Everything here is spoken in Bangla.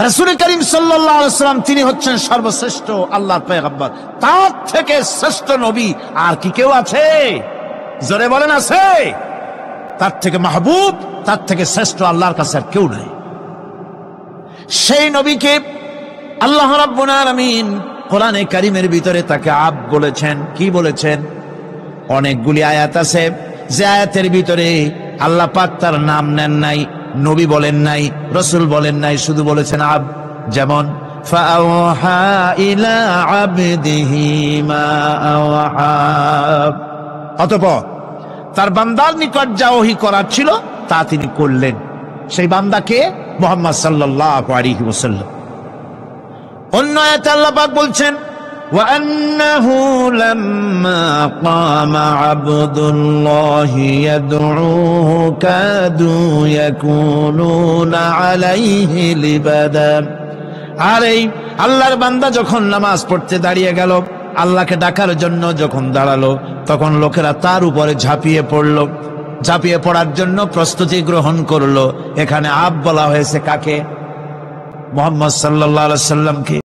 রাসূল করিম সাল্লাল্লাহু আলাইহি ওয়াসাল্লাম তিনি হচ্ছেন সর্বশ্রেষ্ঠ আল্লাহর পয়গম্বর। তার থেকে শ্রেষ্ঠ নবী আর কি কেউ আছে? জোরে বলেন আছে? তার থেকে মাহবুব, তার থেকে শ্রেষ্ঠ আল্লাহর কাছে আর কেউ নাই। সেই নবীকে আল্লাহ রাব্বুল আলামিন কোরআনে কারীমের ভিতরে তাকে আব বলেছেন। কি বলেছেন? অনেকগুলি আয়াত আছে যে আয়াতের ভিতরে আল্লাহ পাক তার নাম নেন নাই, নবী বলেন নাই, রাসূল বলেন নাই, শুধু বলেছেন আব। যেমন ফাআওহা ইলা আবদিহি মা আওহা, অতঃপর তার বান্দার নিকট যা ওহী করার ছিল তা তিনি করলেন। সেই বান্দাকে মুহাম্মদ সাল্লাল্লাহু আলাইহি ওয়াসাল্লাম। অন্য আয়াতে আল্লাহ পাক বলছেন وأنه لما قام عبد الله يدعوه كادوا يكونون عليه لبدا। আরে আল্লাহর বান্দা যখন নামাজ পড়তে দাঁড়িয়ে গেল, আল্লাহকে ডাকার জন্য যখন দাঁড়ালো, তখন লোকেরা তার উপরে ঝাঁপিয়ে পড়লো। ঝাঁপিয়ে পড়ার জন্য প্রস্তুতি গ্রহণ করলো। এখানে আব বলা হয়েছে কাকে? মুহাম্মদ সাল্লাল্লাহু আলাইহি ওয়াসাল্লামকে।